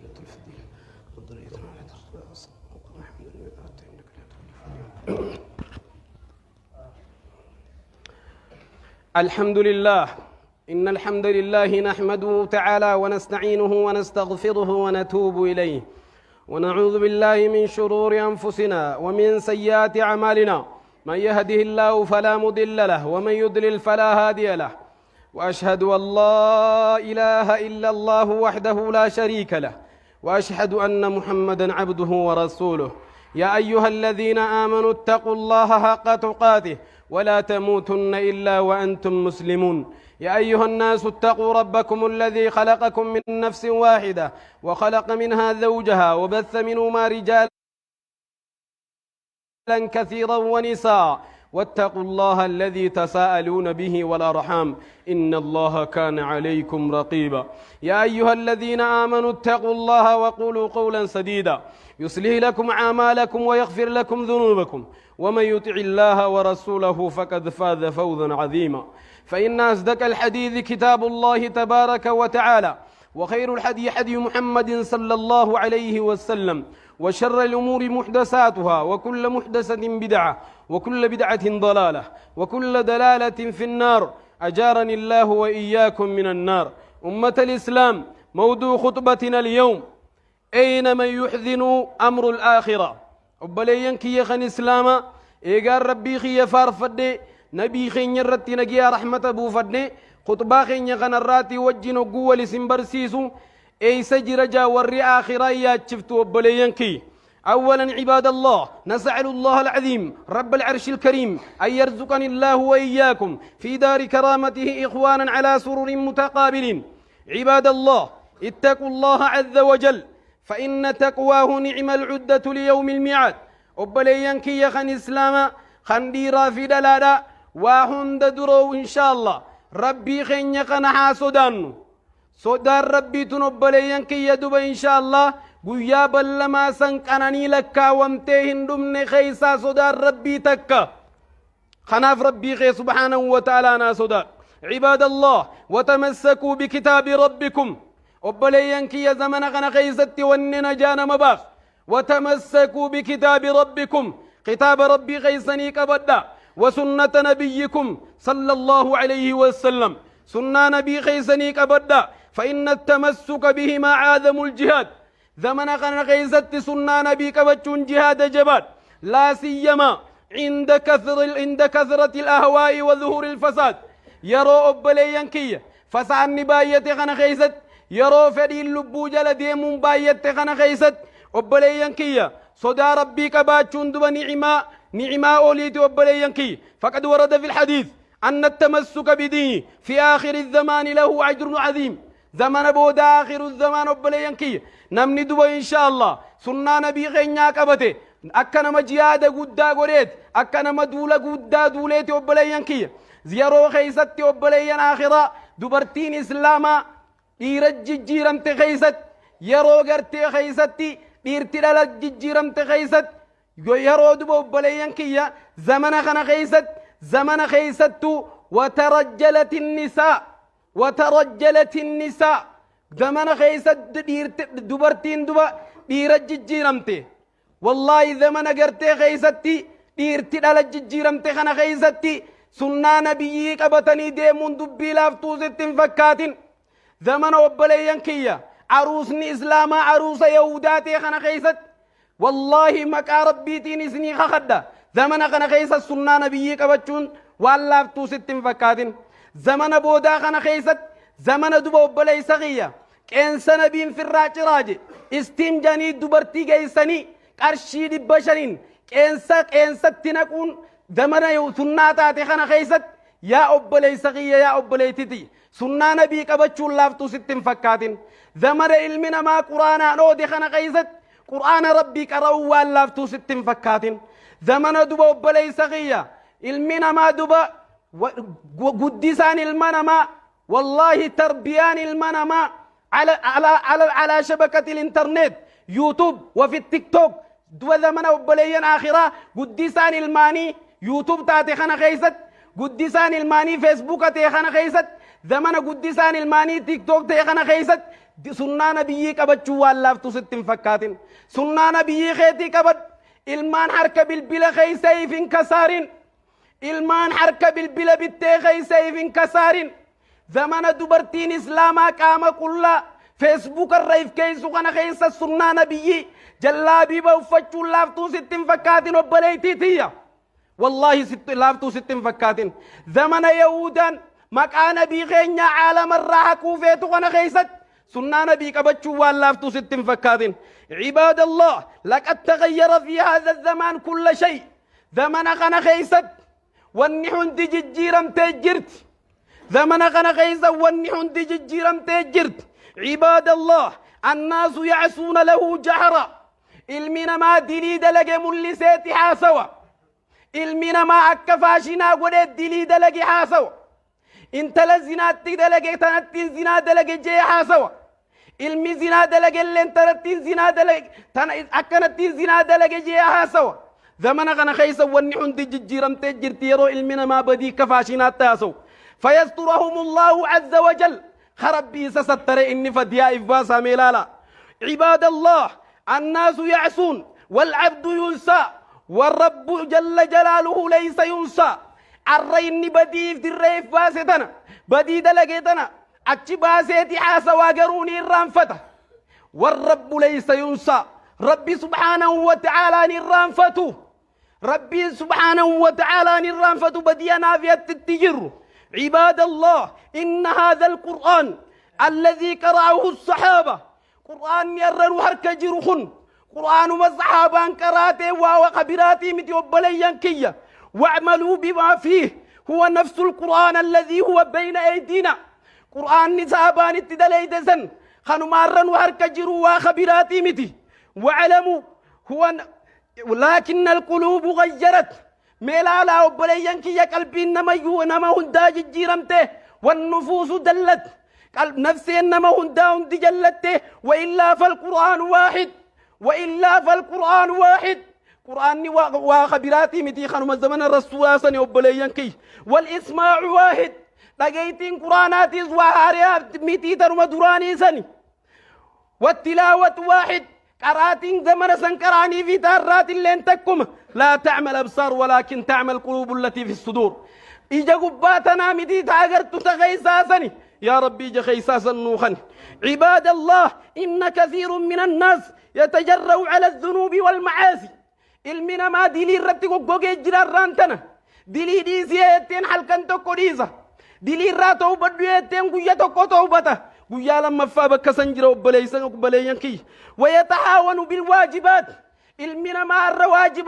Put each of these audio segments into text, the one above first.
وسيلة الفدية والضرية على تخطئ الحمد لله إنك لا تخلف الحمد لله إن الحمد لله نحمده تعالى ونستعينه ونستغفره ونتوب إليه ونعوذ بالله من شرور أنفسنا ومن سيئات أعمالنا من يهده الله فلا مضل له ومن يضلل فلا هادي له وأشهد أن لا إله إلا الله وحده لا شريك له وأشهد أن محمدا عبده ورسوله يا أيها الذين آمنوا اتقوا الله حق تقاته ولا تموتن إلا وأنتم مسلمون يا أيها الناس اتقوا ربكم الذي خلقكم من نفس واحدة وخلق منها زوجها وبث منهما رجالا كثيرا ونساء واتقوا الله الذي تساءلون به والأرحام إن الله كان عليكم رقيبا يا أيها الذين آمنوا اتقوا الله وقولوا قولا سديدا يصلح لكم أعمالكم ويغفر لكم ذنوبكم ومن يطع الله ورسوله فقد فاز فوزا عظيما فإن أصدق الحديث كتاب الله تبارك وتعالى وخير الحديث حديث محمد صلى الله عليه وسلم وشر الأمور محدثاتها وكل محدثة بدعة وكل بدعة ضلالة وكل دلالة في النار أجارني الله وإياكم من النار أمة الإسلام موضوع خطبتنا اليوم أين من يحزن أمر الآخرة أبليين كي يخن إسلاما إيقار ربي خي فارفد نبي خي نرتي نجيا رحمة أبو فد خطبا خي يخن الراتي وجنو قوة لسنبرسيسو أي سجر جا وري آخرة ياتشفتو أبليين كي أولا عباد الله نسأل الله العظيم رب العرش الكريم أن يرزقني الله وإياكم في دار كرامته إخوانا على سرر متقابلين عباد الله اتقوا الله عز وجل فإن تقواه نعم العدة ليوم الميعاد أبليين كي يخن إسلاما خنديرا في دلالا وهند درو إن شاء الله ربي خين يخنها سودان سودان ربي تنبليين كي يدب إن شاء الله قويا بلما سنقنني لكا وامتهن دمن خيسا سودان ربي تكا خناف ربي خي سبحانه وتعالى ناسودان عباد الله وتمسكوا بكتاب ربكم أبليين كي زمن غن خيست وننا جانا مباخ وتمسكوا بكتاب ربكم كتاب ربي خيسني كبدا وسنة نبيكم صلى الله عليه وسلم سنة نبي خيسني كبدا فإن التمسك بهما عاذم الجهاد زمن غن خيست سنة نبي كبتشون جهاد جباد لا سيما عند كثرة الأهواء وظهور الفساد يرو أبليين كي فساد نباية غن خيست يرو فدي اللبو جل ديمون بايت خنا خيست أبليين كي صدا ربي كباتشون دب نعما أوليت أبليين كي فقد ورد في الحديث أن التمسك بدينه في آخر الزمان له أجر عظيم زمن بود آخر الزمان أبليين كي نمني دب إن شاء الله سنة نبي غنيا كبته أكنما جيادة قدا قريت أكنما دولة قدا دوليت أبليين كي زيارو خيست أبليين آخرة دبرتين إسلاما dhiira jijjiiramte keeysat yeroo gartee keeysatti dhiirti dhala jijjiiramte keeysat yeroo duba obboleeyyan kiyya zamana keeysattu watarajjalat النساء zamana keeysatti dubartiin duba dhiira jijjiiramte wallahi zamana gartee keeysatti dhiirti dhala jijjiiramte kana keeysatti sunnaa nabiyyii qabatanii deemuun dubbii laaftuu sitti hin fakkaatin زمن وبليين كيا عروسني إسلاما عروس يهوداتي خنا خيست والله مكا ربيتين إسني خخدا زمن خنا خيست سنة نبيي كبتشون والله توستين فكاتين زمن بودا خنا خيست زمن دوبا وبلي سغيا كأنسان نبيين في الراجراج استيم جاني دوبرتي جيساني كارشيد بشرين كأنسا تنكون زمن يو سنة تاتي خنا خيست يا أبلي سغيا يا أبلي تتي سنة نبي كبتشون لافتو ستين فكاتين زمر علمنا ما قرآن نودي خنا قيزت قرآن ربي كروا لافتو ستين فكاتين زمن دبا وبلي سغية علمنا ما دبا قدسان المنا ما والله تربيان المنا ما على شبكة الانترنت يوتيوب وفي التيك توك دو زمن وبليين آخرة قدسان الماني يوتيوب تاتي خنا قيزت قدسان الماني فيسبوك تاتي خنا قيزت زمن قدسان الماني تيك توك تيخنا خيست سنة نبيي كبد جوال لافتو ستين فكاتين سنة نبيي خيتي كبد ilmaan harka bilbila keessa ifin kasaarin ilmaan harka bilbila bittee keessa ifin kasaarin zamana dubartiin islaamaa qaama qullaa feesbuuk irra if keeysu kana keessa sunnaa nabiyyi jallaabiiba uffachuun laaftuu sittin fakkaatin obboleeytiitiyya wallahi laaftuu sittin fakkaatin zamana yahuudaan maqaa nabii keenya caalamarraa hakuu feetu kana keessatti سنة نبي كبتشو واللافتو ستين فكاتين عباد الله لقد تغير في هذا الزمان كل شيء زمن غنا خيست والنحن تججيرم تجرت زمن غنا خيست والنحن تججيرم تجرت عباد الله الناس يعسون له جهرا المنا ما دليد لك ملسات حاسوا المنا ما أكفاشنا ولد دليد لك حاسوا انت لزنا تدلك تنتين زنا دلك جي حاسوا ilmi zinaa dalagelleen tanattiin zinaa dalag tana akkanattiin zinaa dalage jee haasawa zamana kana keessa wanni hundi jijjiiramtee jirti yeroo ilmi namaa badii kafaashinaatti haasawu fayasturahumullahu azza wajal خربي سستر إني فديا إفباسا ميلالا عباد الله الناس يعسون والعبد ينسى والرب جل جلاله ليس ينسى الرين بدي في الريف باستنا بدي دلقيتنا أكتي باسيتي حاسا واقروني الرانفتة والرب ليس ينسى ربي سبحانه وتعالى نرانفتو ربي سبحانه وتعالى نرانفتو بدينا في التجر عباد الله إن هذا القرآن الذي قرأه الصحابة قرآن يرن وحرك جرخن قرآن والصحابة كراته وخبراته متوبليا كيا واعملوا بما فيه هو نفس القرآن الذي هو بين أيدينا قرآن نسابان اتدليد سن خانو مارن وحرك جروا وخبراته متي واعلموا هو ولكن القلوب غيرت ميلالا وبليان كي قلبي نما هندا جيرمته والنفوس دلت قلب نفسي نما هندا جلته وإلا فالقرآن واحد وإلا فالقرآن واحد قرآن وخبراتي متي خانو الزمن الرسول سني وبليان كي والإسماع واحد لقيتين قرآنات وهاريات متي ترم دراني سني والتلاوة واحد قراتين زمن سنكراني في تارات اللين تكم لا تعمل أبصار ولكن تعمل قلوب التي في الصدور إجا قباتنا مدي تاغرت تغيساسني يا ربي إجا خيساسا نوخا عباد الله إن كثير من الناس يتجرؤ على الذنوب والمعاصي المنا ما ديلي ربتكو قوغي جرار رانتنا ديلي ديسي يتين حلقان توكو ديسا ديلي راتو بدو يتين قوية توكو توبتا قويا لما فابك سنجر وبليسان كي ويتعاون بالواجبات المنا ما الرواجب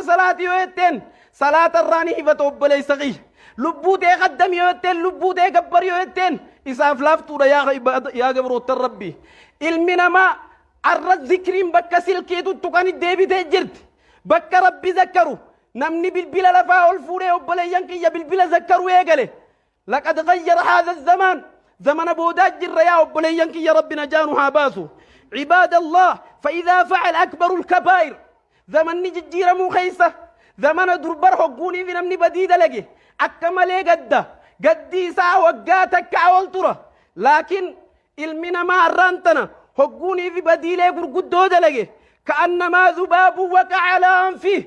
صلاة يوتين صلاة الراني فتوبلي سقي لبوت يقدم يوتين لبوت يكبر يوتين إساف لافتو يا قبروت الربي المنا ما الرد ذكرين بك سلكيتو تقاني الديبي تجرد بك ربي ذكروا نمني بالبلا لفاول فوري وبلي ينكي بالبلا ذكروا يقلي لقد غير هذا الزمان زمن بوداج الرياء وبلي ينكي يا ربنا جانوها باسو عباد الله فإذا فعل أكبر الكبائر زمن نججير مخيسة زمن دربر حقوني في نمني بديد لقي أكمل قدي ساعة وقاتك عوالترة لكن المنا ما أرانتنا حقوني في بديل قدو لقي كأنما ذباب وقع على أنفه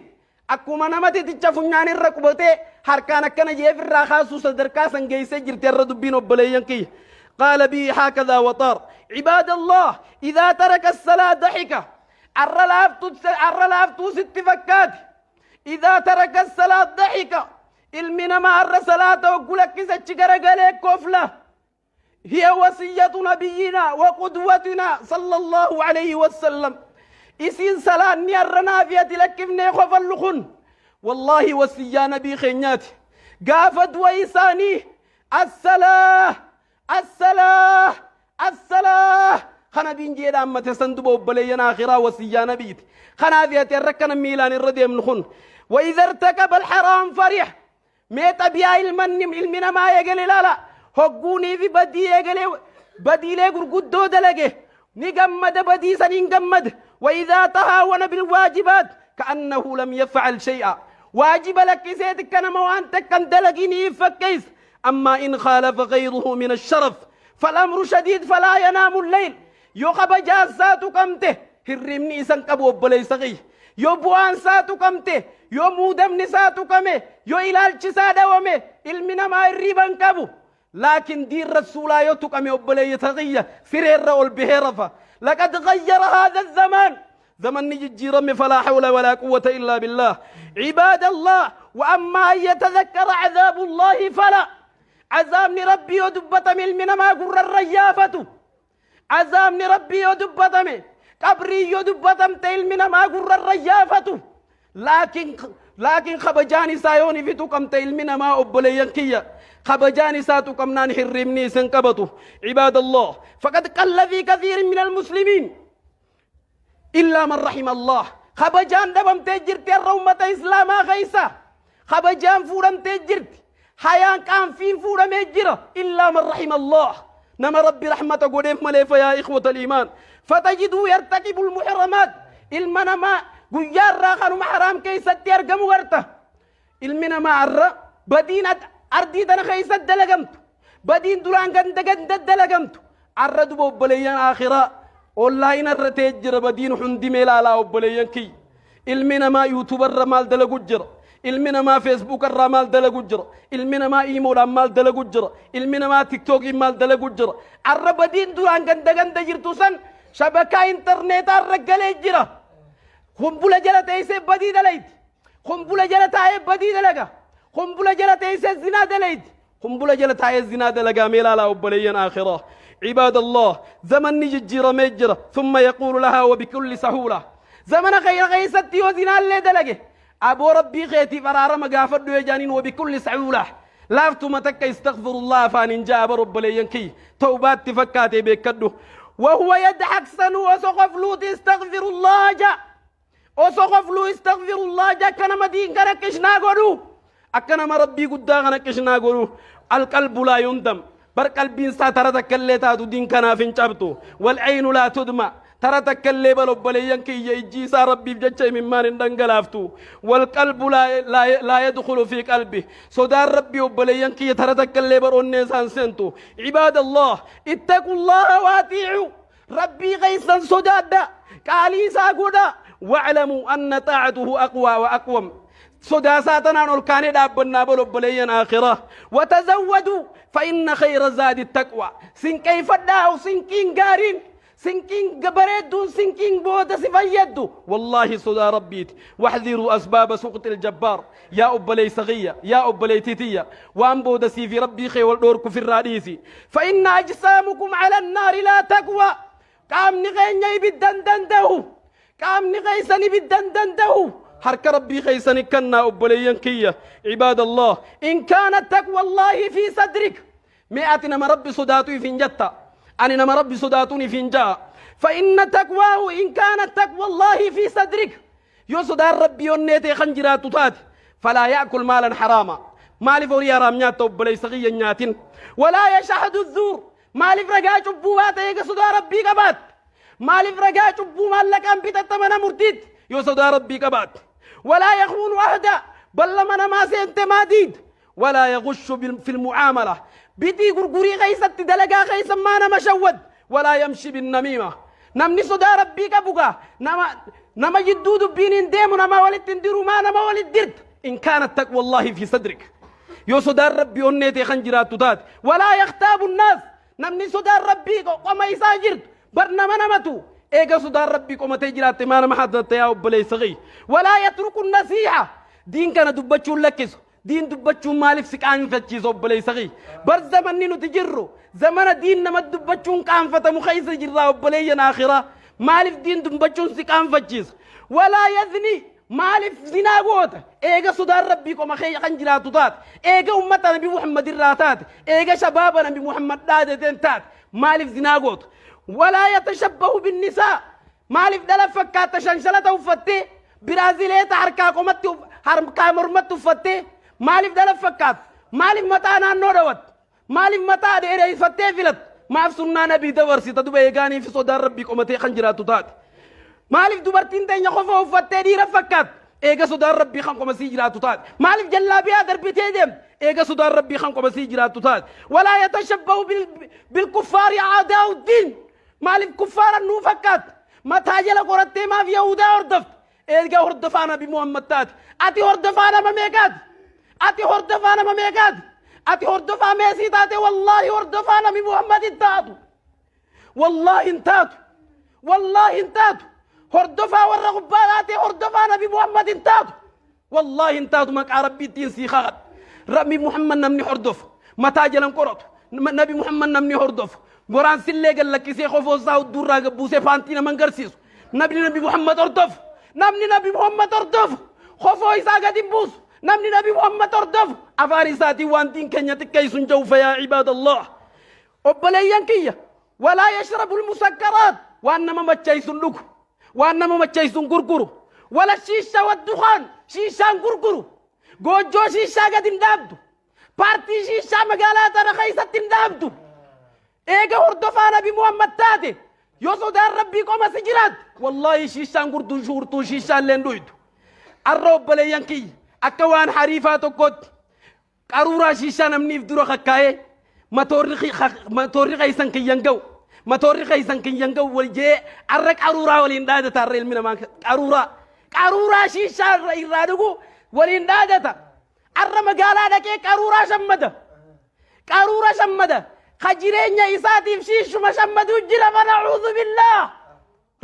أكما نمت تتشافنان الركبتي حركانا كان جيف الراخاس صدركاسا جيسي جرتي الردبين وبليانكي قال بي هكذا وطار عباد الله إذا ترك الصلاة ضحكة الرلافتو ست فكات إذا ترك الصلاة ضحكة المنا ما الر صلاة وقلك ستشكر قليك كفلة هي وصية نبينا وقدوتنا صلى الله عليه وسلم إسين صلاة نيرنا فيها تلكفني خوف اللخن والله وصية نبي خينات قافت ويساني الصلاة خنا بينجي دام متسندبو بلينا آخرا وصيانا بيت خنا ذي تركنا ميلان الردي من خن وإذا ارتكب الحرام فرح ميت بيا المنا ما يقلي لا حقوني في بدي يقلي بدي لي قدو دلقه نقمد بدي سنقمد وإذا تهاون بالواجبات كأنه لم يفعل شيئا واجب لك سيدك كان موانتك كان دلقيني فكيس أما إن خالف غيره من الشرف فالأمر شديد فلا ينام الليل يو خبجان ساتو كمته هرمني إسان كبو بليسغي يو بوان ساتو كمته يو مودم نساتو كمه يو إلال چسادا ومه علمنا ما الريبان كبو لكن دين رسول آيو تكمي وبليسغي سرير والبهرفة لقد غير هذا الزمان زمن نجي فلا حول ولا قوة إلا بالله عباد الله وأما أن يتذكر عذاب الله فلا عذاب ربي ودبت من ما قر الريافة عذاب ربي ودبت من قبري يدبت من ما قر الريافة لكن خبجاني سايوني في تقم من ما أبلينكية خبجاني ساتكم نان حرمني سنكبته عباد الله فقد قل في كثير من المسلمين إلا من رحم الله خبجان دبم تجرت الرومة إسلاما غيسا خبجان فورم تجرت حيان كان فين فورم يجرى إلا من رحم الله نما ربي رحمة قديم مليفة يا إخوة الإيمان فتجدوا يرتكب المحرمات المنا ما قيار راخنوا محرام كيسة يرقموا ورته المنا ما عرى بدينة أردي دنا خيسة دلقمت بدين دولان قند دلقمت عرى دبو بليان آخرة والله نرتجر بدين حندي ميلا وبليان كي المنا ما يوتيوب الرمال دلقوا جرى المنا ما فيسبوك الرمال دلقوا جرى المنا ما إيمو الرمال دلقوا جرى المنا ما تيك توك إمال دلقوا جرى عرى بدين دولان قند جرتوسن شبكة إنترنت الرجال جرى خنبلة جلت أيسة بدي دليت خنبلة جلت أيه بدي دلقا خنبلة جلت أيسة زنا دليت خنبلة جلت أيه زنا دلقا ميلا لا وبليان آخرة عباد الله زمن نججر مجرى ثم يقول لها وبكل سهولة زمن غير غيستي وزنا اللي دلقه أبو ربي خيتي فرار مقافر دو جانين وبكل سهولة لافتو متك استغفر الله فان جاب رب لينكي توبات تفكاتي بكدو وهو يضحك سنو وسقف له استغفر الله جاء وسقف له استغفر الله جاء كان مدين كان كشنا غرو أكنا ما ربي قد كان كشنا غرو القلب لا يندم بر قلبين ساترة تكلتا دين كان فين شابتو والعين لا تدمع ترى تكلي بلو بليان كي يجي سا ربي بجتشي من مان دنگلافتو والقلب لا يدخل في قلبه صدار ربي وبليان كي ترى تكلي برو النسان سنتو عباد الله اتقوا الله واتيعوا ربي غيثا صدادا كاليسا قدا واعلموا أن طاعته أقوى وأقوم صدا ساتنا نلقاني دابنا بلو بليان آخرة وتزودوا فإن خير زاد التقوى سن كيف داو سنكين قارين سنكين قبريدون سنكين بودا سفيدو والله صدا ربيت واحذروا أسباب سقط الجبار يا أبلي صغية يا أبلي تيتية وأن بودا في ربي خي والدورك في الرئيسي فإن أجسامكم على النار لا تقوى كام نغيني بالدندنده كام نغيسني بالدندنده حرك ربي خيسني كنا أبلي ينكية عباد الله إن كانت تقوى الله في صدرك مئة نما ربي صداتي في انجتا أنا نما ربي صداتوني في انجا فإن تقواه إن كانت تقوى الله في صدرك يصدر ربي ونيتي خنجرات تات فلا يأكل مالا حراما مالي فوريا رامنيات أبلي صغيا نياتين ولا يشهد الزور مالي فرقا شبوات يقصد ربي كبات مالي فرقا شبو مالك أنبت التمنى مرتد يصد ربي كبات ولا يخون أهدا بل من ما سينت ماديد ولا يغش في المعاملة بيتي غرغري غيست دلقا غيس ما مشود ولا يمشي بالنميمة نمني صدى ربي كبوغا نما جدود بين ديم نما ولد تنديرو ما نما ولد درت إن كانت تقوى الله في صدرك يو صدى ربي أنيتي خنجرات تات ولا يختاب الناس نمني صدى ربي وما يساجرت برنما نمتو إيجا صدى ربي وما تجرات ما نما حدث يا أبلي صغي ولا يترك النصيحة دين كان دبتشو لكسو دين دبتشو مالف سكان فتشيز أبلي صغي بر زمن نينو تجرو زمن دين نما دبتشو كان فتا مخيص جرا أبلي آخرة مالف دين دبتشو سكان فتشيز ولا يذني مالف زنا قوت إيجا صدار ربي كما خي خنجرا تطات إيجا أمتا نبي محمد الراتات إيجا شبابا نبي محمد دادتين تات مالف زنا قوت ولا يتشبه بالنساء مالف دلفكات تشنشلة وفتي برازيلية حركة قمت حركة مرمت وفتي مالف دلفكات مالف متانا نودوت مالف متا ديري فتي فلت ما في سنة نبي دورسي تدوب إيجاني في صدار ربي كما تي خنجرا تطات مالف دوبرتين تين يخوفه وفتي دي رفكات إيجا صدار ربي خنكم سيجرا تطات مالف جلابيا دربتي ديم إيجا صدار ربي خنكم سيجرا تطات ولا يتشبه بالكفار أعداء الدين مالف كفار النوفكات ما تاجل قرأت ما في يهودا هردفت إلقى هردفانا بمحمد تات أتي هردفانا مميقات أتي هردفانا مميقات أتي هردفا ميسي تاتي والله هردفانا بمحمد تاتو والله انتاتو والله انتاتو هردفا والرغباناتي هردفانا بمحمد انتاتو والله انتاتو مكا ربي الدين سيخات ربي محمد نمني هردف ما تاجل قرأت نبي محمد نمني هردف بران سلي قال لك سي خوفو زاو الدورا بوسي فانتينا من قرسيس نبي محمد أردف نبي محمد أردف خوفو إسا قد بوس نبي محمد أردف أفارساتي وانتين كنيا تكيسون جوفا يا عباد الله أبليان كيا ولا يشرب المسكرات وأنما ما تشيسون لك وأنما ما تشيسون كركرو ولا الشيشة والدخان شيشان كركرو جو شيشة قد اندابدو بارتي شيشة مقالات رخيصة اندابدو إيجا هردفانا بمحمد تاتي يوسو دار ربي كوما سجرات والله شيشان قردو شورتو شيشان لندويدو الرب لينكي أكوان حريفاتو كود قرورا شيشان امنيف درو خكاية ما توريخي سنكي ينقو ما توريخي سنكي ينقو والجي أرك قرورا وليندادة تاريل من أمان قرورا شيشان إرادوكو وليندادة الرم قالا لكي قرورا شمده خجرين إساتي فشيش مشمد وجل فنعوذ بالله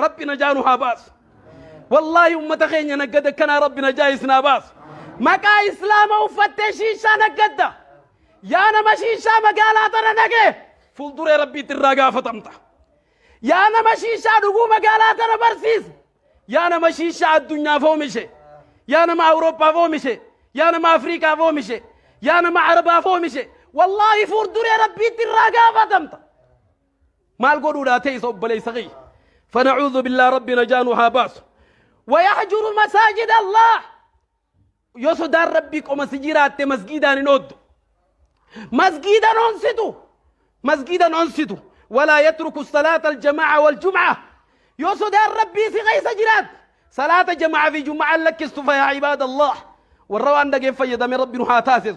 ربنا جانوها باس والله أمتخين نقد كان ربنا جايسنا باس مكا إسلام وفتشيشا نقد يا نما شيشا مقالاتنا نقه فلدر ربي تراغا فتمتا يا نما شيشا نقو مقالاتنا برسيس يا نما شيشا الدنيا فومشي يا نما أوروبا فومشي يا نما أفريقيا فومشي يا نما عربا فومشي والله فردر ربي تراغا فتمتا ما القولوا لا تيسوا بلي صغي فنعوذ بالله ربنا جانوها باس ويحجر مساجد الله يسدار ربك ومسجرات مسجدا نود مسجدا انصتوا ولا يترك الصلاة الجماعة والجمعة يسدار ربي في غير سجرات صلاة جماعة في جمعة لك استفى يا عباد الله والروان دقين فيدا من ربنا هاتاسس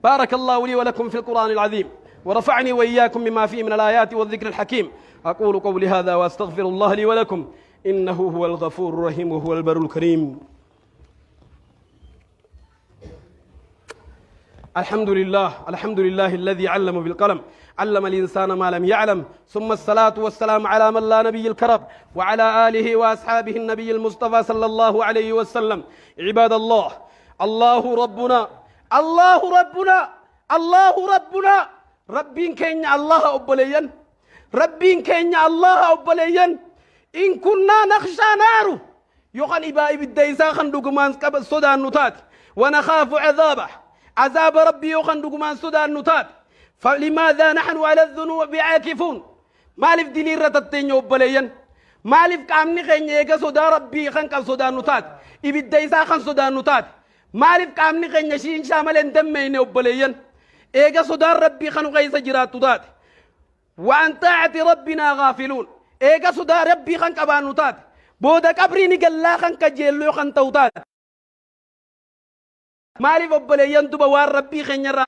بارك الله لي ولكم في القرآن العظيم ورفعني وإياكم بما فيه من الآيات والذكر الحكيم أقول قولي هذا وأستغفر الله لي ولكم إنه هو الغفور الرحيم وهو البر الكريم الحمد لله الذي علم بالقلم علم الإنسان ما لم يعلم ثم الصلاة والسلام على من لا نبي الكرب وعلى آله وأصحابه النبي المصطفى صلى الله عليه وسلم عباد الله الله ربنا ربين كين الله أبليين ربين كين الله أبليين إن كنا نخشى ناره يقال إبائي بالديسا خندق من السودان نتات ونخاف عذاب ربي يخندق من السودان نتات فلماذا نحن على الذنوب عاكفون مالف دليرة التين أبليين مالف كامني خين يجا سودان ربي خنك السودان نتات إبديسا خن سودان نتات مالف كامني خين يشين شامل اندمين أبليين إيجا سودان ربي خنو غيس جرات تات وعن طاعة ربنا غافلون إيجا سودان ربي خن كبانو تات بودا كبريني قلا خن كجيلو خن توتات مالي فبليين تبوار ربي خن يرى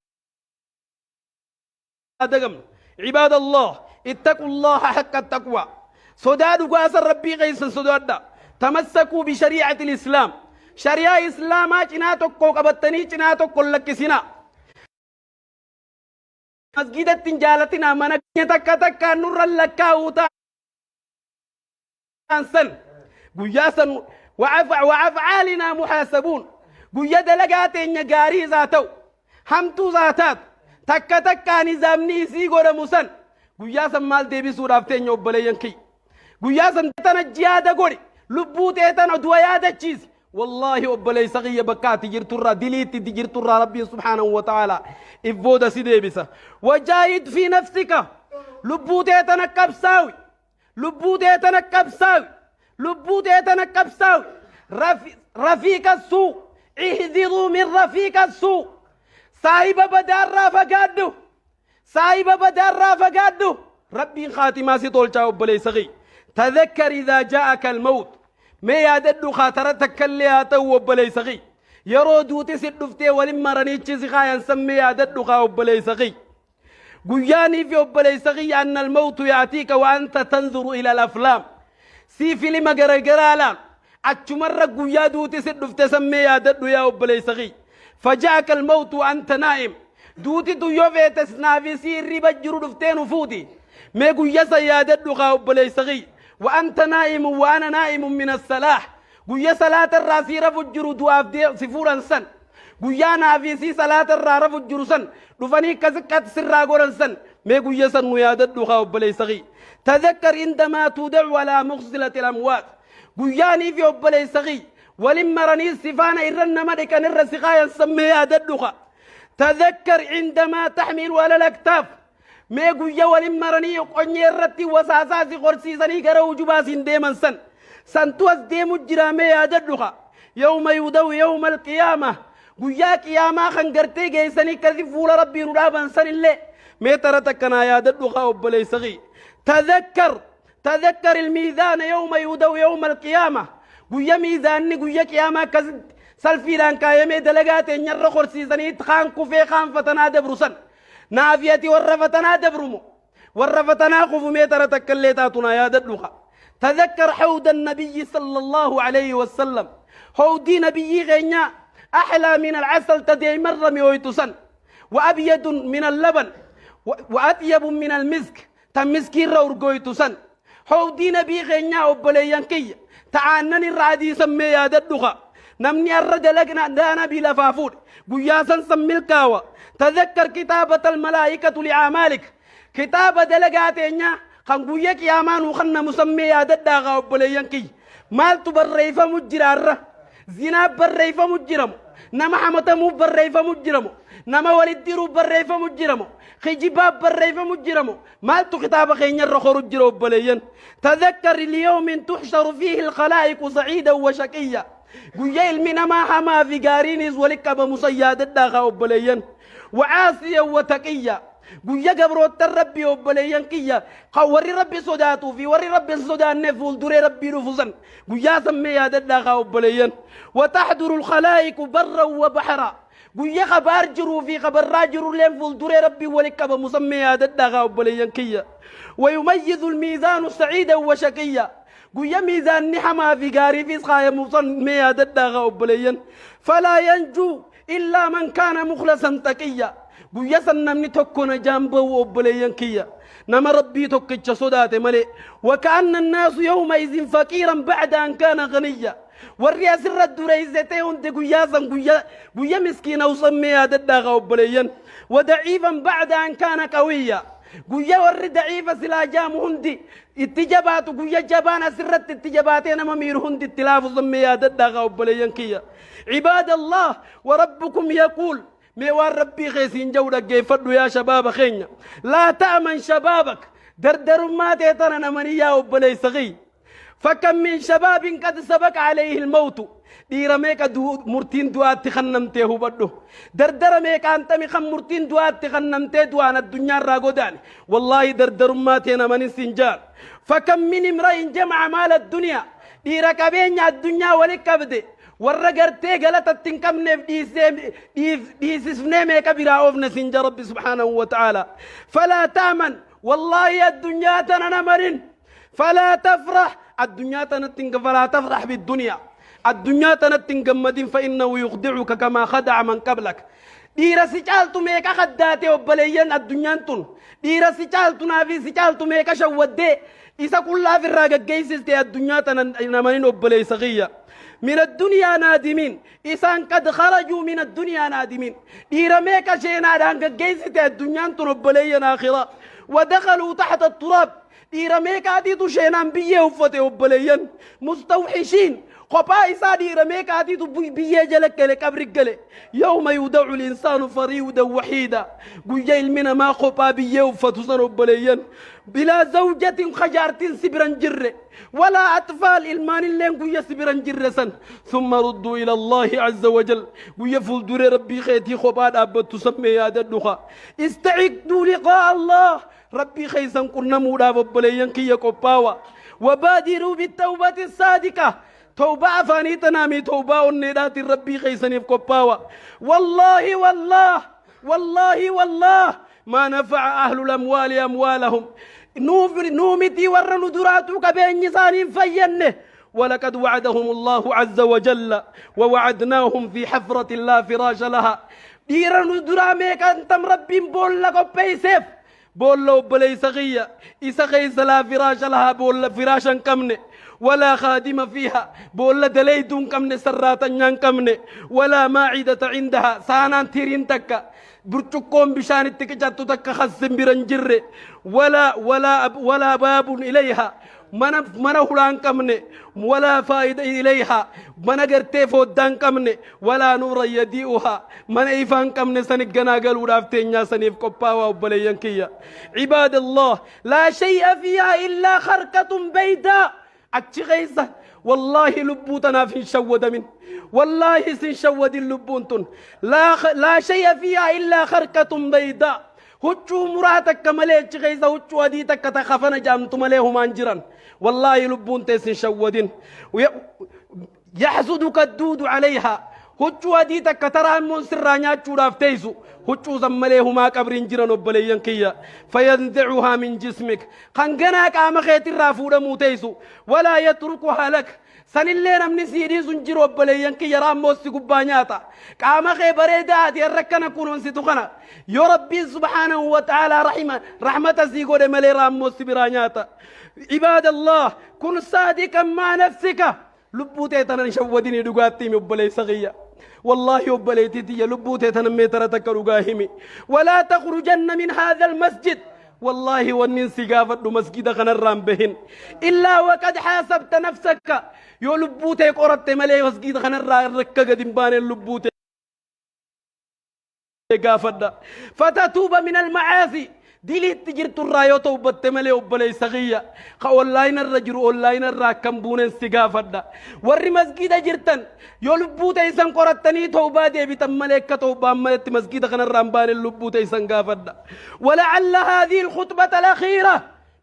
عباد الله اتقوا الله حق التقوى سوداد قاسر ربي غيس سوداد تمسكوا بشريعة الإسلام شريعة إسلام جناتك قبطني جناتك كلك سنا مسجد التنجالتنا منك تك نور لكاوتا أنسن قياسا وأفعالنا محاسبون قيا دلقاتين يقاري ذاتو همتو ذاتات تك نظامني سيغور مسن قياسا مال ديبي سورافتين يوبلي ينكي قياسا تنجيادة قولي لبوت ايتنا دويادة چيز والله أبلي سغي بكات جرتورا دليت جرتورا ربي سبحانه وتعالى إفودا سيدي بسا وجاهد في نفسك لبوت يتنكب ساوي رفيق السوء احذروا من رفيق السوء سايب بدار رافقادو ربي خاتمة سيطول شاو أبلي سغي تذكر إذا جاءك الموت ما ياددو خاطرتك اللي هاتو أبلي سغي يرو دوتي سيدفتي ولما رنيتشي سخايا نسمي ياددو خاو أبلي سغي قياني في أبليسغي أن الموت يأتيك وأنت تنظر إلى الأفلام سي فيلم قرقرالا أتشمر قيادو تسد تسمي يا دد يا أبليسغي فجاءك الموت وأنت نائم دوتي تو يوفي تسنافي سيري بجرو دفتين فودي ما قياسا يا دد أبليسغي وأنت نائم وأنا نائم من الصلاح قيا صلاة الراسي رفو الجرو دواف دي سفورا سن قيا نافيسي صلاة الرارف الجرو سن دفني كزكات سرا قرن سن ما قيا سن ويادد دخاو بليسغي تذكر عندما تودع على مغسلة الأموات قياني في بليسغي ولما رني السفانة إرن مدك نر سقايا سمي يادد دخا تذكر عندما تحمل على الأكتاف ما قيا ولما رني قني الرتي وساساسي قرسي سني كرو جباسين ديما سن سنتوز ديمو جرامي ياددوها يوم يودو يوم القيامة قيا قيامة خنقرتي جيساني كذي فول ربي نرابا سن اللي ميترتكنا ياددوها وبليسغي تذكر الميزان يوم يودو يوم القيامة قيا ميزاني قيا قيامة كذي سلفيران كايمي دلقات نير خرسي سني تخان كوفي خان فتنا دبرسن نافيتي ورفتنا دبرمو ورفتنا خفو ميترتكليتاتنا ياددوها تذكر حوض النبي صلى الله عليه وسلم حوض نبي غنيا أحلى من العسل تدعي مرة ميويتسن وأبيض من اللبن وأطيب من المسك تمسكي رورغويتسن حوض نبي غنيا أبليانكي تعانني الرادي سمي يا ددوغا نمني الرجل دانا بلا فافور قياسا سمي الكاوة تذكر كتابة الملائكة لأعمالك كتابة دلقاتينيا خنقويك يا مان وخنا مسمي يا دداغا وبليانكي مال تبريفا مجرار زنا بريفا مجرم نما حمتمو بريفا مجرم نما ولديرو بريفا مجرم خجباب بريفا مجرم مال تكتاب خين الرخور الجرو بليان تذكر اليوم تحشر فيه الخلائق سعيدا وشقيا قيل من ما حما في قارينيز ولك بمصيا دداغا وبليان وعاسيا وتقيا قويا قبروت الربي وبليان كيا قوري ربي صداتو في وري ربي صدان نفول دوري ربي رفوزن قويا سمي هذا الداغا وبليان وتحضر الخلائق برا وبحرا قويا خبار جرو في خبر راجرو لنفول دوري ربي ولك بمسمي هذا الداغا وبليان كيا ويميز الميزان سعيدا وشقيا قويا ميزان نحما في قاري في سخايا مسمي هذا الداغا وبليان فلا ينجو إلا من كان مخلصا تقيا قويا سنمني تكون جنبه وبليان كيا نما ربي تكتش صدات ملي وكأن الناس يومئذ فقيرا بعد أن كان غنيا والرئاس الرد رئيزتين دي قويا مسكين وصمي هذا الداغا وبليان وضعيفا بعد أن كان قويا قويا ورد ضعيفا سلا جام هندي اتجابات قويا جبانا سرت اتجاباتين ممير هندي التلاف صمي هذا الداغا وبليان كيا عباد الله وربكم يقول ميوان ربي خيسين جودك جيفدو يا شباب خينيا لا تأمن شبابك دردر ما تيتنا نمنيا وبلي صغي فكم من شباب قد سبق عليه الموت دير ميكا مرتين دوات تخنمته بدو دردر ميكا انت ميخم مرتين دوات تخنمته دوانا الدنيا راغوداني والله دردر ما تينا من سنجار فكم من امرئ جمع مال الدنيا دير كبين الدنيا ولك بدي ورغرتي غلطت تنكم نف ديس نيمه كبيره اوف نسنج ربي سبحانه وتعالى فلا تامن والله الدنيا تنمرن فلا تفرح الدنيا تنتنك فلا تفرح بالدنيا الدنيا تنتنك مدين فانه يخدعك كما خدع من قبلك ديرا سيجالتو ميكا خداتي وبليان الدنيا تن ديرا سيجالتو نافي سيجالتو ميكا شودي إذا كلها في الراجع جيسيستي الدنيا تنمرن وبلي صغية من الدنيا نادمين إسان قد خرجوا من الدنيا نادمين إيرميكا شينا دانك جيسة الدنيا تربلين آخرة ودخلوا تحت التراب إيرميكا ديتو شينا بيه وفتي وبلين مستوحشين قبا إسان إيرميكا ديتو بيه جلك لكبرك يوم يودع الإنسان فريودا وحيدا قيل من ما قبا بيه وفتو سنوبلين بلا زوجة خجارت سبرا جر ولا أطفال إلمان اللين قوية سبرا جرسا ثم ردوا إلى الله عز وجل قوية فلدور ربي خيتي خباد أبد تسمي هذا الدخاء استعدوا لقاء الله ربي خيسا قرنا مودا فبليان كي يقباوا وبادروا بالتوبة الصادقة توبة فاني تنامي توبة والندات ربي خيسا يفقباوا والله والله والله والله ما نفع أهل الأموال أموالهم نومتي ورن دراتك بين نسان فينه ولقد وعدهم الله عز وجل ووعدناهم في حفرة لا فراش لها ديرن دراميك أنتم ربي بول لك بيسف بول لو بلي سغية إسغي لا فراش لها بول فراشا كمنه ولا خادم فيها بول دليدون كمنه سراتا نان كمنه ولا ماعدة عندها سانان تيرين تكا برتقوم بشان التكجات تك خزم برنجر ولا باب إليها من هلان كمنه ولا فائدة إليها من قرتي فودان كمنه ولا نور يديئها من إيفان كمنه سنقنا قالوا رافتين يا سنيف كباوا وبليان كيا عباد الله لا شيء فيها إلا خرقة بيضاء أتشغيزة والله لبوتنا في شود من والله سنشود اللبونتن لا شيء فيها إلا خرقة بيضاء هجو مراتك كمالي غيزة هجو وديتك تخفنا جامت مليه مانجرا والله لبون تيسن شودين يحسدك الدود عليها هجو وديتك ترى منسر رانيات شوراف تيسو هجو زماليه ما كبرين جرا نبليين كيا فينزعها من جسمك خنقناك آمخيت الرافورة موتيسو ولا يتركها لك سنلين من سيدي سنجرو بليان كي يرام موسي قبانياتا كاما خيبريدات يركنا كونون ستخنا يا ربي سبحانه وتعالى رحمة سيقو دي ملي رام موسي برانياتا عباد الله كن صادقا مع نفسك لبوتي تنن شوديني دقاتي مبلي سغية والله يبلي تيتي لبوتي تنن ميترتك رقاهمي ولا تخرجن من هذا المسجد والله ونين سيقافت مسجد خنرام بهن إلا وقد حاسبت نفسك يو لبوتي قرأت ملي مسجد خنرام ركا قدنبان اللبوتي قافت فتتوب من المعاصي ديليت تجرت الرايو توبت ملي وبلي سغية واللاين الرجل واللاين الراكم بونن سيقافت ور مسجد جرتن يو لبوتي إسان قرأتني توبا دي بتم ملكة توبا ملت مسجد خنرام بان اللبوتي إسان قافت ولعل هذه الخطبة الأخيرة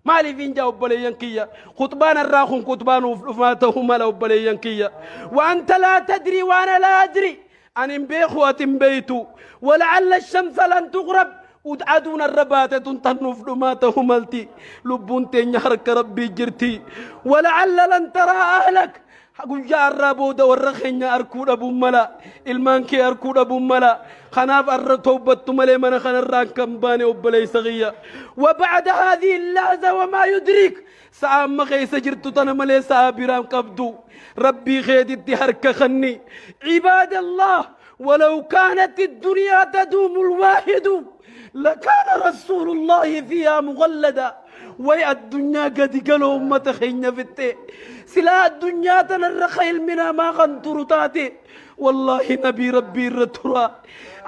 مالي فين جاوب بلي ينكية خطبان الراخون خطبان وفماتهم لو بلي ينكية وأنت لا تدري وأنا لا أدري أن بيخوة بيتو ولعل الشمس لن تغرب ودعدون الربات تنطنف لماتهم التي لبون تنيارك ربي جرتي ولعل لن ترى أهلك أقول يا الرابود والرخيني أركود أبو ملا المانكي أركود أبو ملا خناف الرتوبة ملي من خن الراكم باني وبلي صغية وبعد هذه اللحظة وما يدرك سام مخي سجرت تنملي سابرام قبدو ربي خيد الدهرك خني عباد الله ولو كانت الدنيا تدوم الواحد لكان رسول الله فيها مغلدا ويا الدنيا قد قالوا أمة خينا في التي سلا الدنيا تنرخيل منها ما غنطرطاتي والله نبي ربي الرترا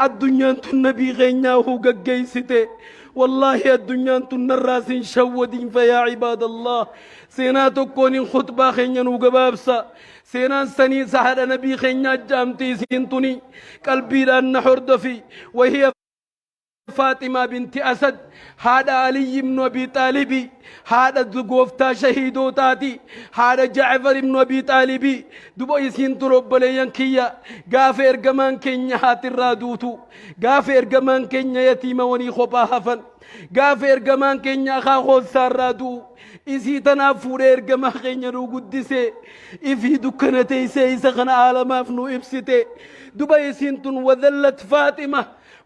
الدنيا تنبي غينا هو قيستي والله الدنيا تنراس شودين فيا عباد الله سينا تكون خطبة خينا وقبابسا سينا سني سحر نبي خينا جامتي سينتني قلبي لأن حردفي وهي فاطمة بنت أسد هذا علي بن أبي طالب هذا الزقوفتا شهيدو تاتي هذا جعفر بن أبي طالب دبو يسين ترب لين كيا غافر جمان كينيا هاتي رادوتو غافر جمان كينيا يتيم وني خبا هفن غافر جمان كينيا خاخو سارادو إذا تنافور جمان كينيا رو قدسه إفي دكانتي سيسخن عالم أفنو إبسته دبو يسين تن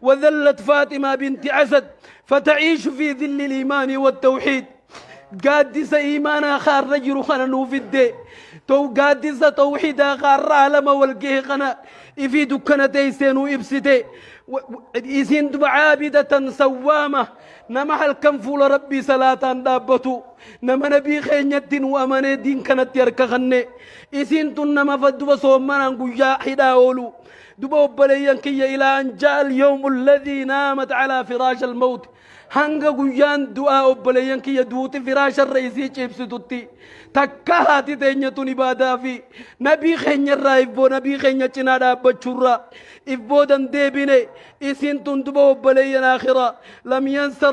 وذلت فاطمة بنت أسد فتعيش في ذل الإيمان والتوحيد قادسة إيمانا خار رجل خنانو في الدي تو قادسة توحيدا خار عالم والقيه خنا إفي دكانتي سينو إبسته إذن دب عابدة سوامة نما الكنفول ربي صلاة دابتو نما نبي خينيت وأمانة دين كانت يركخني إذن تنما فدب صومنا نقول حداولو دبو بليان كي إلى أن جاء اليوم الذي نامت على فراش الموت هنگا قيان دعاء بليان كي دوت فراش الرئيسي چيبس دوتي تكاهاتي تينيتو نبادا في نبي خيني الرائفو نبي خيني چنادا بچورا إفبو دن ديبيني إسين تندبو بليان آخرا لم ينسى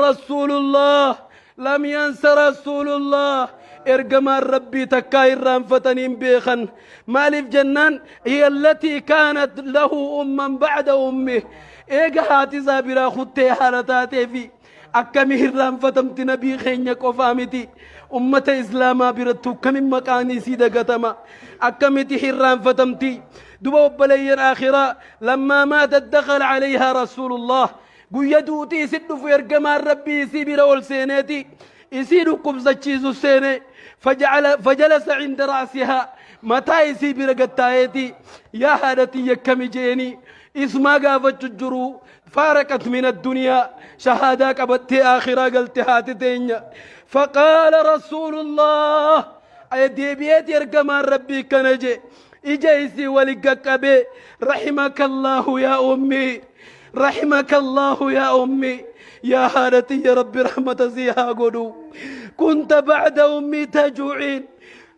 رسول الله إرجما ربي تكاير رانفتنين بيخن مالف جنان هي التي كانت له أما بعد أمه إيجا هاتي زابرا خطي حالتاتي في أكمل هرام فتمت نبي خينيا قفامتي أمة إسلاما برتو كم مكاني سيدة قتما أكمل هرام فتمتي دبا بلي الآخرة لما ماتت دخل عليها رسول الله قيدوتي سد في إرقمان ربي سيبير والسيناتي يسير قبضة تشيزو السيني فجلس عند رأسها متى يسيبير قتايتي يا هادتي يكمي جيني اسما قافت الجرو فارقت من الدنيا شهادة قبت آخرة قلت هاتتين فقال رسول الله أي ديبيت يرقمان ربي كنجي إجيسي ولقاكبي رحمك الله يا أمي رحمك الله يا أمي يا هادتي يا ربي رحمة زيها قدو كنت بعد أمي تجوعين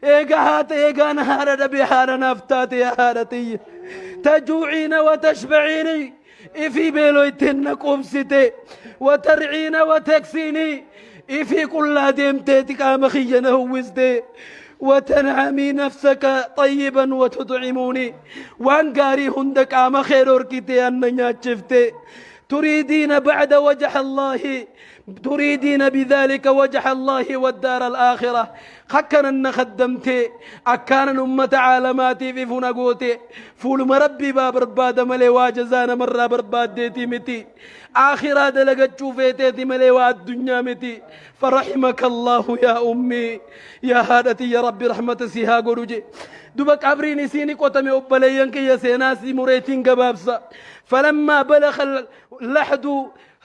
إيقا هات إيقا نهار ربي حالا نفتات يا هادتي تجوعين وتشبعيني إفي بيلويتن قبستي وترعين وتكسيني إفي كل ديمتي كامخي نهوزتي وتنعمي نفسك طيبا وتطعموني وانقاري هندك عام خير وركتي أنني شفتي تريدين بعد وجه الله تريدين بذلك وجه الله والدار الآخرة خكنا أن خدمتي أكان أمة عالماتي في فنقوتي فول مربي باب رباد ملي واجزان مرة برباد ديتي متي آخرة دلقت شوفيتي ملي الدنيا متي فرحمك الله يا أمي يا هادتي يا ربي رحمة سيها قروجي دوبك عبريني سيني قوتمي أبليين كي يسيناسي مريتين قبابسا فلما بلغ اللحد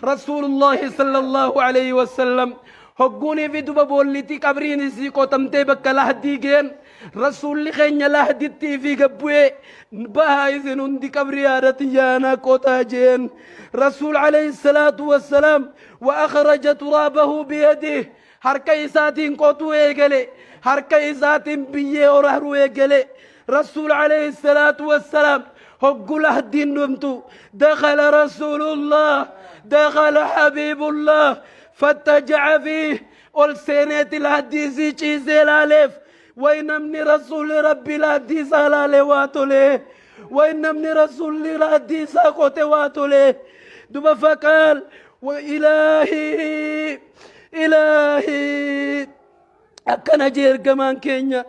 رسول الله صلى الله عليه وسلم هقوني في دوبا بوليتي قبريني سي قوتمتي بك لحدي جين رسول خين لحدي في قبوي بايزن اندي قبري عادتيانا قوتا جين رسول عليه الصلاة والسلام وأخرج ترابه بيده هركي ساتين قوتو ايقلي هركي ساتين بيه ورهرو ايقلي رسول عليه الصلاة والسلام هقول الدين نمتو دخل رسول الله دخل حبيب الله فاتجع فيه والسينات الحديث چيزي الالف وإن من رسول ربي الحديث الالواتو له وإن من رسول الحديث قوتواتو له دوبا فقال وإلهي إلهي أكنا جير كمان كينيا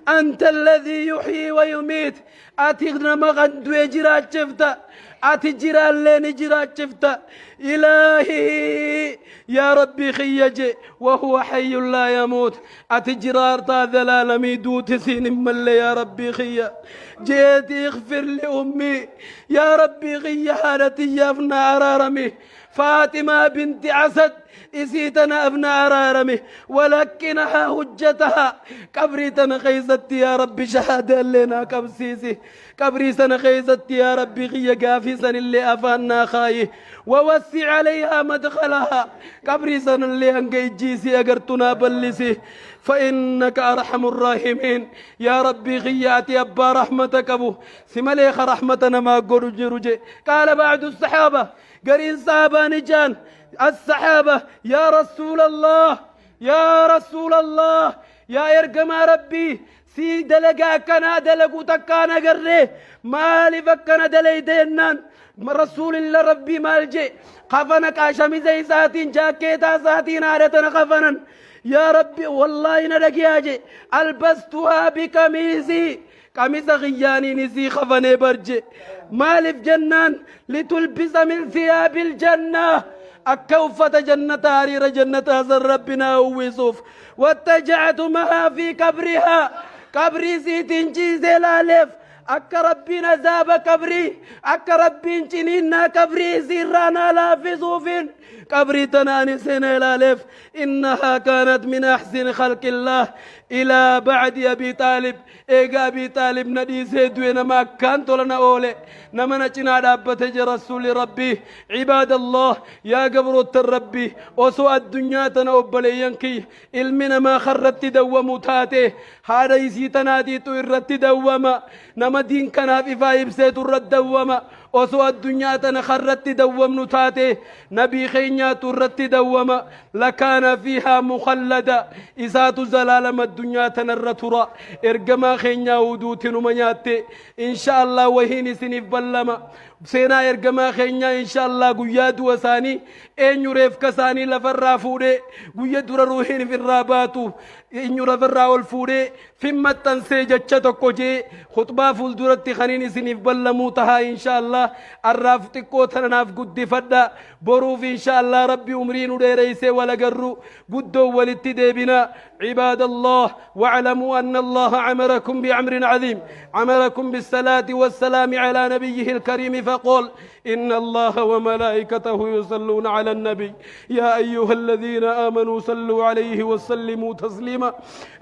أنت الذي يحيي ويميت أتيغنا مغند ويجرات شفتا أتجرى اللين جرات شفتا إلهي يا ربي خيجي وهو حي لا يموت أتجرى أرطى ذلال ميدوت سين ملي يا ربي خيا جيت اغفر لأمي يا ربي خيا حالتي يا ابن أرارمي فاطمة بنت عسد إسيتنا ابن أرارمي ولكنها حجتها كبريتنا خيزت يا ربي شهادة لنا كبسيسي كبريتنا خيزت يا ربي غيا قافزا اللي أفانا خايه ووسع عليها مدخلها كبريتنا اللي أنجيجيسي أقرتنا بلسي فإنك أرحم الراحمين يا ربي غياتي أبا رحمتك أبو سمليخ رحمتنا ما قرج قال بعد الصحابة قرين صحابة نجان الصحابة يا رسول الله يا رسول الله يا إرقم ربي سي دلقا كنا دلقو تكانا قرره مالي فكنا دليدينان رسول الله ربي مالجي خفنك عشمي زي ساتين جاكيتا ساتين عادتنا خفنا يا ربي والله ندقياجي ألبستها بكميسي قميص غياني نسي خفني برجي مالف جنان لتلبس من ثياب الجنة أكوفة جنة هرير جنة هزر ربنا ويسوف واتجعت معها في قبرها قبري سيتين جيزي الالف أك ربنا زاب قبري أك ربين جنينا قبري سيرانا لا في صوفين قبري تناني سنة الالف إنها كانت من أحسن خلق الله إلى بعد أبي طالب إيقا أبي طالب ندي سيدوين ما كانت لنا أولي نمنا جنا دابة رسول ربي عباد الله يا قبر الربي وسوء الدنيا تنوبلي ينكي علمنا ما خرت دوم تاته هذا يسي تنادي تورت دوما نما دين كان في فايب سيد الرد دوما osoo addunyaa tana karratti dawwamnu taate nabii keenyaatu irratti dawwama lakaana fiihaa mukhallada isaatu zalaalama addunyaa tanarra tura ergamaa keenyaa huduutinuma nyaatte insha Allah wahiin isiniif ballama seenaa ergamaa keenyaa insha Allah guyyaa du'a isaanii eenyureef kasaanii lafarraa fuudhee guyya dura ruuhiin firraa baatu eenyu lafarraa ol fuudhee fimmaxxansee jecha tokko jee khutbaa fuulduratti kaniin isiniif ballamuu tahaa insha Allah arraaf xiqqoo tananaaf guddifadha boruuf insha Allah rabbi umriin udheereysee walagarru guddoo walitti deebina عباد الله واعلموا أن الله عمركم بأمر عظيم عمركم بالصلاة والسلام على نبيه الكريم فقل إن الله وملائكته يصلون على النبي يا أيها الذين آمنوا صلوا عليه وسلموا تسليما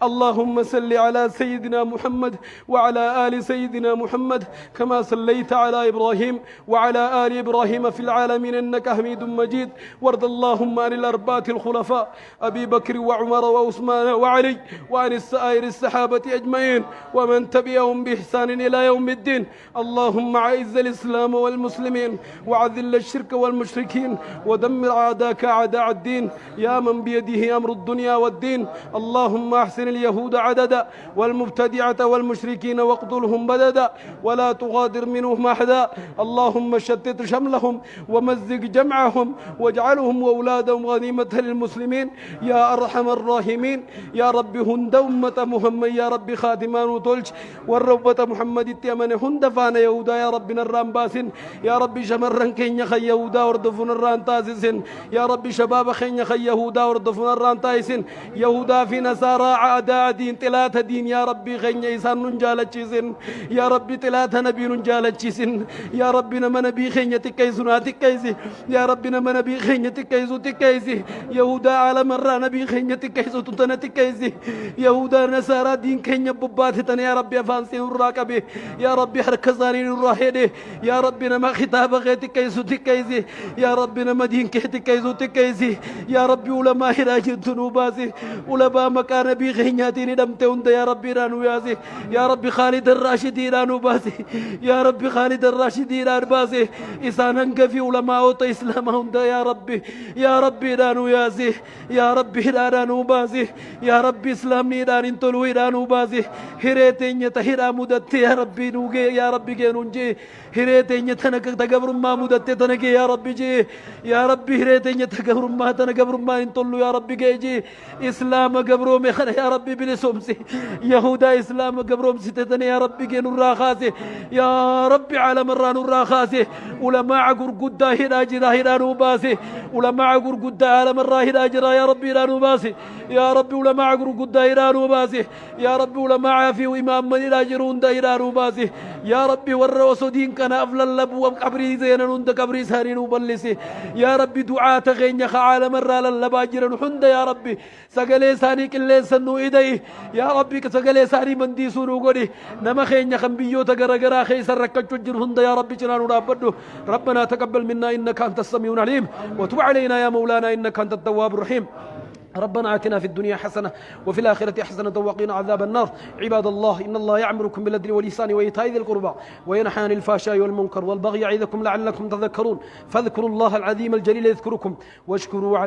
اللهم صل على سيدنا محمد وعلى آل سيدنا محمد كما صليت على إبراهيم وعلى آل إبراهيم في العالمين إنك حميد مجيد وارض اللهم عن الأربعة الخلفاء أبي بكر وعمر وعثمان وعلي وعن سائر الصحابة أجمعين ومن تبعهم بإحسان إلى يوم الدين اللهم أعز الإسلام والمسلمين وعذل الشرك والمشركين ودمر أعداءك أعداء الدين يا من بيده أمر الدنيا والدين اللهم أحسن اليهود عددا والمبتدعة والمشركين واقتلهم بددا ولا تغادر منهم أحدا اللهم شتت شملهم ومزق جمعهم واجعلهم وأولادهم غنيمة للمسلمين يا أرحم الراحمين يا رب هند أمة محمد يا رب خاتمان وطلج والربة محمد التيمن هند فان يهودا يا رب نران باسن يا رب شمرن كين يخي يهودا وردفن الران تاسسن يا رب شباب خين يخي يهودا وردفن الران تاسسن يهودا في نصارى عداء دين تلات دين يا رب خين يسان ننجالتشيسن يا رب تلات نبي ننجالتشيسن يا رب نما نبي خين يتكيسنا تكيسي يا رب نما نبي خين يتكيسو تكيسي يهودا على مرة نبي خين يتكيسو تتنا تكيسي يهودا نصارى دين خين يبباتتنا يا رب أفانسي الراكبه يا رب حركزاني الراهده يا رب نما خطاب غيتك كيسو تكيزي يا رب نما دين كيتك كيسو تكيزي يا رب علماء راجي الذنوبازي علماء مكان بي غيناتي ندمتون يا رب رانو يازي يا رب خالد الراشدي رانو بازي يا رب خالد الراشدي ران بازي إسانن في علماء وط إسلام هند يا رب رانو يازي يا رب رانو بازي يا رب إسلامني ران تلوي رانو بازي هريتين يتهرا مدت يا رب نوجي يا رب جنونجي هريتين يتنك تجبر ما مدت تنك يا رب جي يا رب هريتين يتجبر ما تنجبر ما انطلوا يا رب جي إسلام جبروا مخنا يا رب بلسومسي يهودا إسلام جبروا مستتنا يا رب جنور راخاسي يا رب على مران راخاسي علماء عقر قد هراجرا هرانو باسي علماء عقر قد على مرة هراجرا يا رب هرانو باسي يا رب علماء عقر قد هرانو باسي يا رب علماء عافي وإمام من هراجرون هرانو باسي يا رب والرسول دين كان أفضل اللبو قبري زين نند قبري سارين وبلسي يا رب دعاء تغين يخ عالم الرال اللباجر حند يا رب سجل ساني كل سنو إيدي يا رب سجل ساني من دي سنو قدي نما خين يخم بيو تجرا خيسر ركّت جر حند يا رب جنان رابدو ربنا تقبل منا إنك أنت السميع العليم وتب علينا يا مولانا إنك أنت التواب الرحيم ربنا آتنا في الدنيا حسنة وفي الآخرة حسنة وقنا عذاب النار عباد الله إن الله يأمركم بالعدل والإحسان وإيتاء ذي القربى وينهى عن الفحشاء والمنكر والبغي يعظكم لعلكم تذكرون فاذكروا الله العظيم الجليل يذكركم واشكروا على